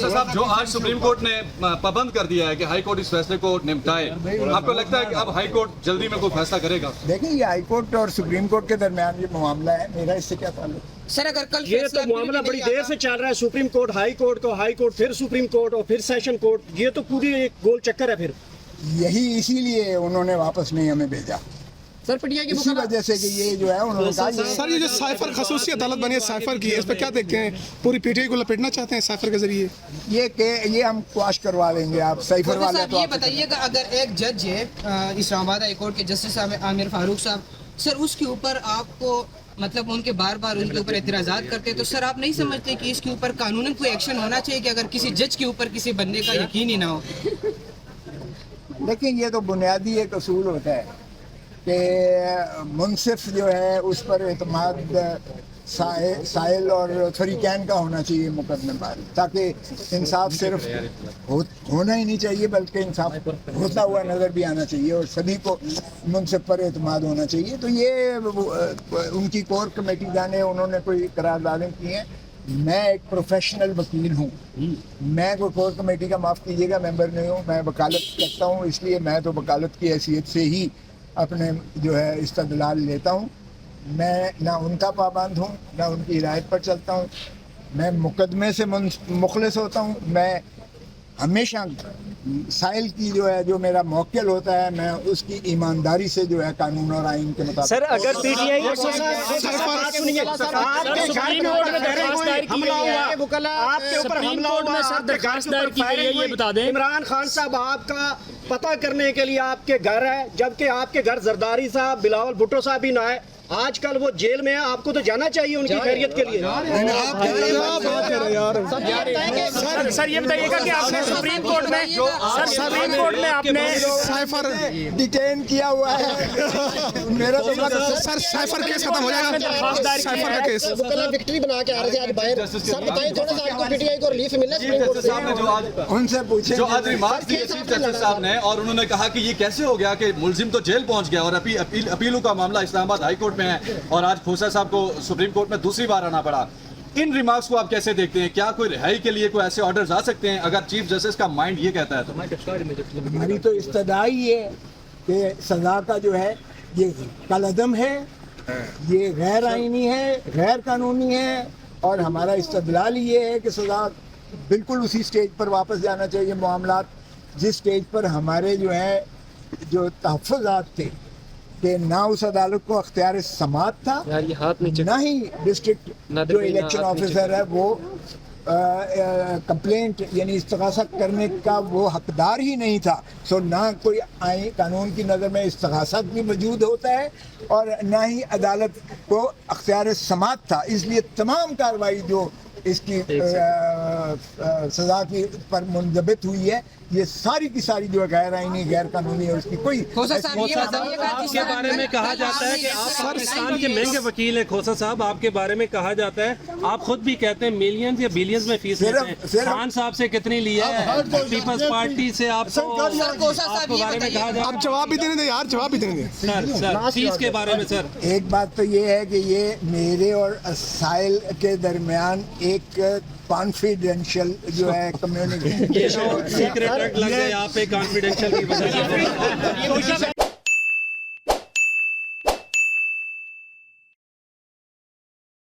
खोसा साहब, जो आज सुप्रीम कोर्ट ने पाबंद कर दिया है कि हाई कोर्ट इस फैसले को निपटाए, आपको लगता है कि अब हाई कोर्ट जल्दी में कोई फैसला करेगा? देखिए, ये हाई कोर्ट और सुप्रीम कोर्ट के दरमियान ये मामला है, मेरा इससे क्या ताल्लुक? सर अगर कल ये तो मामला बड़ी देर से चल रहा है, सुप्रीम कोर्ट, हाई कोर्ट फिर सुप्रीम कोर्ट और फिर सेशन कोर्ट, ये तो पूरी एक गोल चक्कर है। फिर यही इसीलिए उन्होंने वापस नहीं हमें भेजा, सर पटिया की इसी वजह से कि ये जो है उन्होंने कहा सर ये जो साइफर खसूसी अदालत बनी है साइफर की, इस पर क्या देखते हैं? पूरी पीटीआई को लपेटना चाहते हैं साइफर के जरिए? ये हम क्वाश करवा देंगे। आप साइफर वाले तो ये बताइएगा, अगर एक जज है इस्लामाबाद हाई कोर्ट के जस्टिस आमिर फारूक साहब, सर उसके ऊपर आपको मतलब उनके बार बार उनके ऊपर एतराज़ात करते हैं, तो सर आप नहीं समझते कि इसके ऊपर कानूनन कोई एक्शन होना चाहिए कि अगर किसी जज के ऊपर किसी बंदे का यकीन ही ना हो? लेकिन ये तो बुनियादी एक असूल होता है कि मुनसिफ जो है उस पर एतमाद साइल और फरीकैन का होना चाहिए मुकदमे पर, ताकि इंसाफ सिर्फ होना ही नहीं चाहिए बल्कि इंसाफ होता हुआ नज़र भी आना चाहिए और सभी को मुनसिफ पर एतमाद होना चाहिए। तो ये उनकी कोर कमेटी जाने, उन्होंने कोई करारदादें की हैं। मैं एक प्रोफेशनल वकील हूँ, मैं कोई कोर कमेटी का, माफ़ कीजिएगा, मेंबर नहीं हूँ। मैं वकालत करता हूँ, इसलिए मैं तो वकालत की हैसियत से ही अपने जो है इस्तदलाल लेता हूँ। मैं ना उनका पाबंद हूँ ना उनकी हिदायत पर चलता हूँ। मैं मुकदमे से मुखलिस होता हूँ। मैं हमेशा साइल की जो है, जो मेरा मौक्किल होता है, मैं उसकी ईमानदारी से जो है कानून और आइन के मुताबिक। सर अगर पीटीआई आपके ऊपर हमला हुआ, सर दरखास्त दायर की गई है, ये बता दें। इमरान खान साहब आपका पता करने के लिए आपके घर है, जबकि आपके घर जरदारी साहब, बिलावल भुट्टो साहब भी ना है। आजकल वो जेल में है, आपको तो जाना चाहिए उनकी खैरियत के लिए। सर ये बताइएगा कि आपने सुप्रीम कोर्ट में आपने साइफर डिटेन किया हुआ है। मेरा तो सर साइफर केस खत्म हो जाएगा, साइफर का केस विक्ट्री बना के आ रहे थे आज बाहर। सर बताइए थोड़ा सा, आपको पीटीआई को रिलीफ मिला सुप्रीम कोर्ट से? साहब ने जो आज उनसे पूछे, जो आज रिमार्क दिए चीफ जस्टिस साहब ने, और उन्होंने कहा कि ये कैसे हो गया कि मुलजिम तो जेल पहुंच गया और अपीलों का मामला इस्लामाबाद हाई कोर्ट में है और आज खोसा साहब को सुप्रीम कोर्ट में दूसरी बार आना पड़ा। इन रिमार्क्स को आप कैसे देखते हैं? क्या कोई रिहाई के लिए कोई ऐसे ऑर्डर्स आ सकते हैं अगर चीफ जस्टिस का माइंड ये कहता है तो? हमारी तो इस्तदाई ये कि सजा का जो है ये कलअदम है, ये गैर आईनी है, गैर कानूनी है, और हमारा इस्तदलाल ये है कि सजा बिल्कुल उसी स्टेज पर वापस जाना चाहिए मामलात जिस स्टेज पर हमारे जो है जो तहफ़्फ़ुज़ात थे कि ना उस अदालत को अख्तियार समात था, ना ही डिस्ट्रिक्ट जो इलेक्शन ऑफिसर है वो कंप्लेंट यानी इस्तग़ासा करने का वो हकदार ही नहीं था। सो ना कोई आईन कानून की नज़र में इस्तग़ासा भी मौजूद होता है और ना ही अदालत को अख्तियार समात था। इसलिए तमाम कार्रवाई जो इसकी सज़ा की पर मुंजबित हुई है, ये सारी की सारी जो है गैर आईनी, गैर कानूनी है, उसकी कोई। खोसा साहब ये बताइएगा, आपके बारे में कहा जाता है कि आप पाकिस्तान के महंगे वकील हैं। खोसा साहब, आपके बारे में कहा जाता है, आप खुद भी कहते हैं मिलियंस या बिलियंस में फीस लेते हैं। खान साहब से कितनी लिया है? पीपल्स पार्टी से आपके बारे में कहा जाता है? आप जवाब भी देने दें यार, जवाब भी देने दें सर फीस के बारे में। सर एक बात तो ये है कि ये मेरे और साइल के दरमियान एक कॉन्फिडेंशियल जो है कम्युनिकेशन सीक्रेट लग गए यहाँ पे कॉन्फिडेंशियल की वजह से।